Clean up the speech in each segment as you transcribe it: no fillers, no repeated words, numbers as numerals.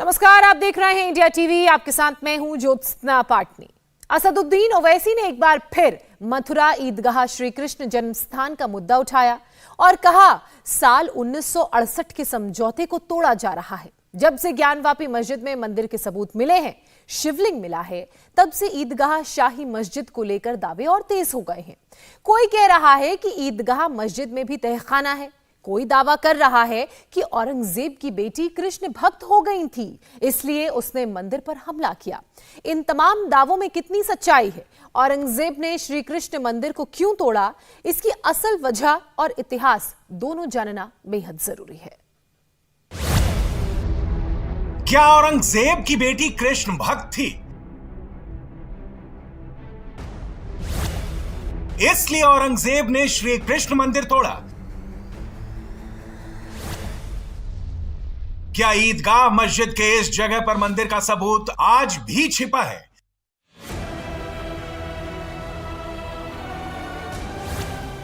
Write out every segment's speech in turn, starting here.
नमस्कार, आप देख रहे हैं इंडिया टीवी। आपके साथ मैं हूं ज्योत्सना पाटनी। असदुद्दीन ओवैसी ने एक बार फिर मथुरा ईदगाह श्री कृष्ण जन्मस्थान का मुद्दा उठाया और कहा साल 1968 के समझौते को तोड़ा जा रहा है। जब से ज्ञानवापी मस्जिद में मंदिर के सबूत मिले हैं, शिवलिंग मिला है, तब से ईदगाह शाही मस्जिद को लेकर दावे और तेज हो गए हैं। कोई कह रहा है कि ईदगाह मस्जिद में भी तहखाना है, कोई दावा कर रहा है कि औरंगजेब की बेटी कृष्ण भक्त हो गई थी, इसलिए उसने मंदिर पर हमला किया। इन तमाम दावों में कितनी सच्चाई है, औरंगजेब ने श्री कृष्ण मंदिर को क्यों तोड़ा, इसकी असल वजह और इतिहास दोनों जानना बेहद जरूरी है। क्या औरंगजेब की बेटी कृष्ण भक्त थी, इसलिए औरंगजेब ने श्री कृष्ण मंदिर तोड़ा? क्या ईदगाह मस्जिद के इस जगह पर मंदिर का सबूत आज भी छिपा है?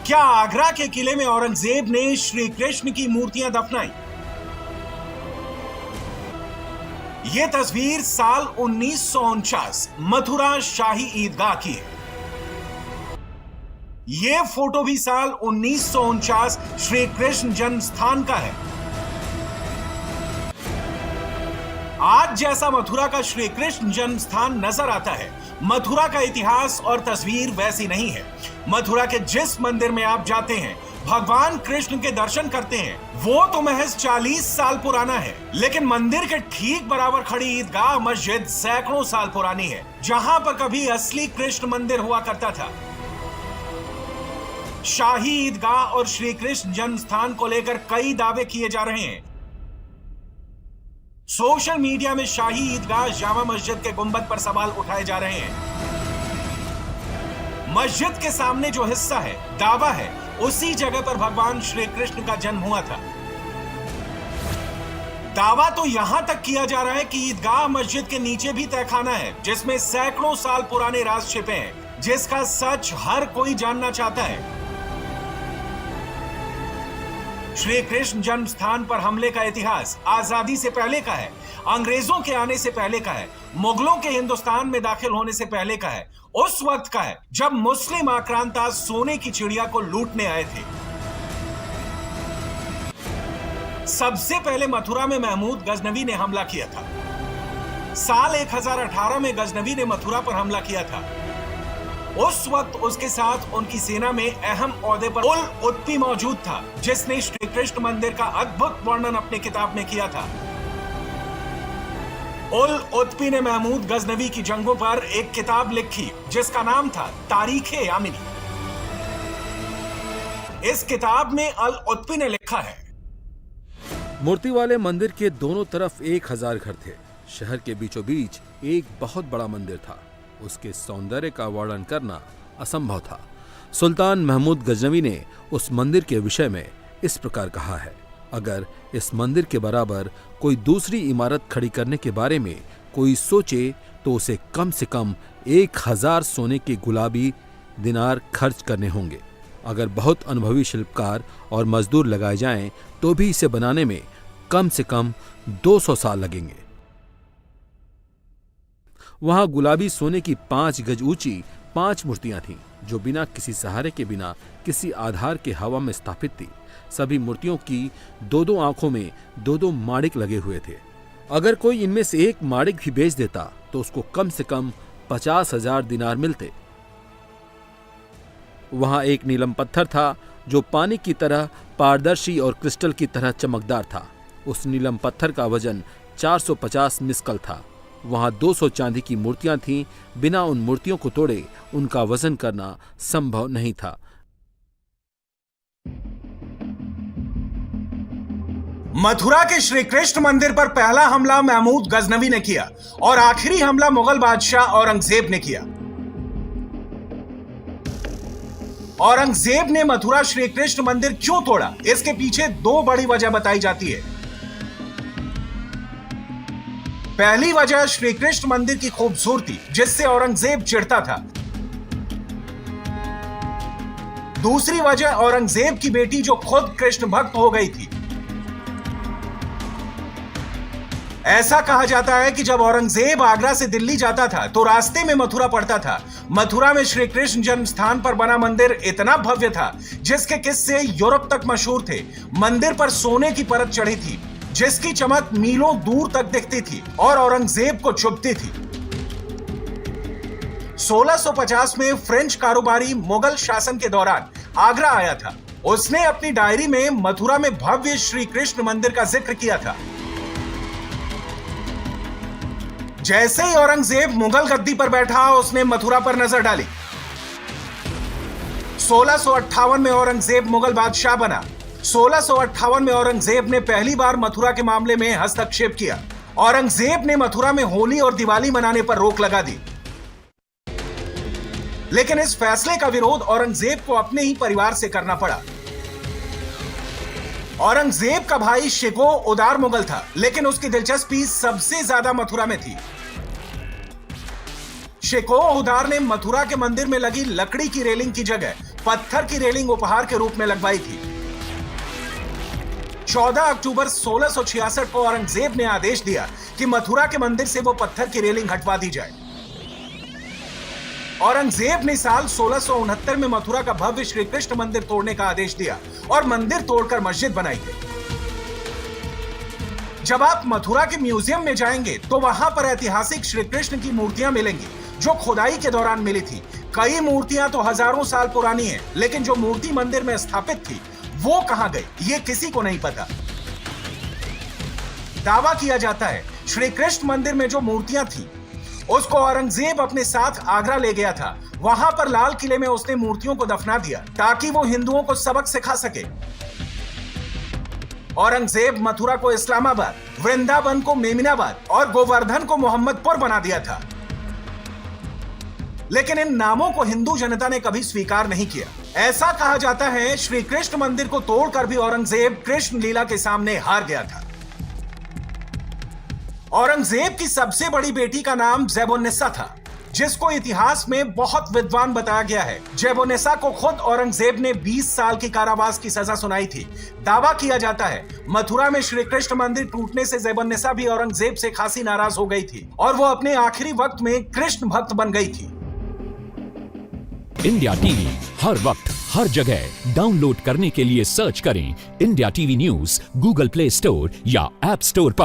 क्या आगरा के किले में औरंगजेब ने श्री कृष्ण की मूर्तियां दफनाई? यह तस्वीर साल 1949 मथुरा शाही ईदगाह की है। यह फोटो भी साल 1949 श्री कृष्ण जन्मस्थान का है। आज जैसा मथुरा का श्री कृष्ण जन्मस्थान नजर आता है, मथुरा का इतिहास और तस्वीर वैसी नहीं है। मथुरा के जिस मंदिर में आप जाते हैं, भगवान कृष्ण के दर्शन करते हैं, वो तो महज 40 साल पुराना है, लेकिन मंदिर के ठीक बराबर खड़ी ईदगाह मस्जिद सैकड़ों साल पुरानी है, जहां पर कभी असली कृष्ण मंदिर हुआ करता था। शाही ईदगाह और श्री कृष्ण जन्मस्थान को लेकर कई दावे किए जा रहे हैं। सोशल मीडिया में शाही ईदगाह जामा मस्जिद के गुंबद पर सवाल उठाए जा रहे हैं। मस्जिद के सामने जो हिस्सा है, दावा है, उसी जगह पर भगवान श्री कृष्ण का जन्म हुआ था। दावा तो यहां तक किया जा रहा है कि ईदगाह मस्जिद के नीचे भी तहखाना है, जिसमें सैकड़ों साल पुराने राज छिपे हैं, जिसका सच हर कोई जानना चाहता है। श्री कृष्ण जन्म स्थान पर हमले का इतिहास आजादी से पहले का है, अंग्रेजों के आने से पहले का है, मुगलों के हिंदुस्तान में दाखिल होने से पहले का है, उस वक्त का है जब मुस्लिम आक्रांता सोने की चिड़िया को लूटने आए थे। सबसे पहले मथुरा में महमूद गजनवी ने हमला किया था। साल 1018 में गजनवी ने मथुरा पर हमला किया था। उस वक्त उसके साथ उनकी सेना में अहम ओहदे पर उल उत्पी मौजूद था, जिसने श्री कृष्ण मंदिर का अद्भुत वर्णन अपनी किताब में किया था। उल उत्पी ने महमूद गजनवी की जंगों पर एक किताब लिखी, जिसका नाम था तारीखे यामिनी। इस किताब में उल उत्पी ने लिखा है, मूर्ति वाले मंदिर के दोनों तरफ 1000 घर थे। शहर के बीचों बीच एक बहुत बड़ा मंदिर था। उसके सौंदर्य का वर्णन करना असंभव था। सुल्तान महमूद गजनवी ने उस मंदिर के विषय में इस प्रकार कहा है, अगर इस मंदिर के बराबर कोई दूसरी इमारत खड़ी करने के बारे में कोई सोचे तो उसे कम से कम 1000 सोने के गुलाबी दिनार खर्च करने होंगे। अगर बहुत अनुभवी शिल्पकार और मजदूर लगाए जाएं तो भी इसे बनाने में कम से कम 200 साल लगेंगे। वहां गुलाबी सोने की 5 गज ऊंची 5 मूर्तियां थीं, जो बिना किसी सहारे के, बिना किसी आधार के हवा में स्थापित थी। सभी मूर्तियों की 2-2 आंखों में 2-2 माणिक लगे हुए थे। अगर कोई इनमें से एक माणिक भी बेच देता तो उसको कम से कम 50,000 दिनार मिलते। वहां एक नीलम पत्थर था, जो पानी की तरह पारदर्शी और क्रिस्टल की तरह चमकदार था। उस नीलम पत्थर का वजन 450 मिस्कल था। वहां 200 चांदी की मूर्तियां थीं। बिना उन मूर्तियों को तोड़े उनका वजन करना संभव नहीं था। मथुरा के श्री कृष्ण मंदिर पर पहला हमला महमूद गजनवी ने किया और आखिरी हमला मुगल बादशाह औरंगजेब ने किया। औरंगजेब ने मथुरा श्री कृष्ण मंदिर क्यों तोड़ा, इसके पीछे 2 बड़ी वजह बताई जाती है। पहली वजह श्री कृष्ण मंदिर की खूबसूरती, जिससे औरंगजेब चिढ़ता था। दूसरी वजह औरंगजेब की बेटी, जो खुद कृष्ण भक्त हो गई थी। ऐसा कहा जाता है कि जब औरंगजेब आगरा से दिल्ली जाता था तो रास्ते में मथुरा पड़ता था। मथुरा में श्री कृष्ण जन्म स्थान पर बना मंदिर इतना भव्य था जिसके किस्से यूरोप तक मशहूर थे। मंदिर पर सोने की परत चढ़ी थी जिसकी चमक मीलों दूर तक दिखती थी और औरंगजेब को चुभती थी। 1650 में फ्रेंच कारोबारी मुगल शासन के दौरान आगरा आया था। उसने अपनी डायरी में मथुरा में भव्य श्री कृष्ण मंदिर का जिक्र किया था। जैसे ही औरंगजेब मुगल गद्दी पर बैठा उसने मथुरा पर नजर डाली। 1658 में औरंगजेब मुगल बादशाह बना। 1658 में औरंगजेब ने पहली बार मथुरा के मामले में हस्तक्षेप किया। औरंगजेब ने मथुरा में होली और दिवाली मनाने पर रोक लगा दी। लेकिन इस फैसले का विरोध औरंगजेब को अपने ही परिवार से करना पड़ा। औरंगजेब का भाई शिको उदार मुगल था, लेकिन उसकी दिलचस्पी सबसे ज्यादा मथुरा में थी। शिको उदार ने मथुरा के मंदिर में लगी लकड़ी की रेलिंग की जगह पत्थर की रेलिंग उपहार के रूप में लगवाई थी। 14 अक्टूबर 1666 को औरंगजेब ने आदेश दिया कि मथुरा के मंदिर से वो पत्थर की रेलिंग हटवा दी जाए। औरंगजेब ने साल 1669 में मथुरा का भव्य श्री कृष्ण मंदिर तोड़ने का आदेश दिया और मंदिर तोड़कर मस्जिद बनाई गई। जब आप मथुरा के म्यूजियम में जाएंगे तो वहां पर ऐतिहासिक श्री कृष्ण की मूर्तियां मिलेंगी जो खुदाई के दौरान मिली थी। कई मूर्तियां तो हजारों साल पुरानी हैं, लेकिन जो मूर्ति मंदिर में स्थापित थी वो कहां गई ये किसी को नहीं पता। दावा किया जाता है श्री कृष्ण मंदिर में जो मूर्तियां थी उसको औरंगजेब अपने साथ आगरा ले गया था। वहां पर लाल किले में उसने मूर्तियों को दफना दिया ताकि वो हिंदुओं को सबक सिखा सके। औरंगजेब मथुरा को इस्लामाबाद, वृंदावन को मेमिनाबाद और गोवर्धन को मोहम्मदपुर बना दिया था, लेकिन इन नामों को हिंदू जनता ने कभी स्वीकार नहीं किया। ऐसा कहा जाता है श्री कृष्ण मंदिर को तोड़कर भी औरंगजेब कृष्ण लीला के सामने हार गया था। औरंगजेब की सबसे बड़ी बेटी का नाम ज़ैबुन्निसा था, जिसको इतिहास में बहुत विद्वान बताया गया है। ज़ैबुन्निसा को खुद औरंगजेब ने 20 साल की कारावास की सजा सुनाई थी। दावा किया जाता है मथुरा में श्री कृष्ण मंदिर टूटने से ज़ैबुन्निसा भी औरंगजेब से खासी नाराज हो गई थी और वो अपने आखिरी वक्त में कृष्ण भक्त बन गई थी। इंडिया टीवी हर वक्त हर जगह डाउनलोड करने के लिए सर्च करें India TV news Google play store या ऐप स्टोर पर।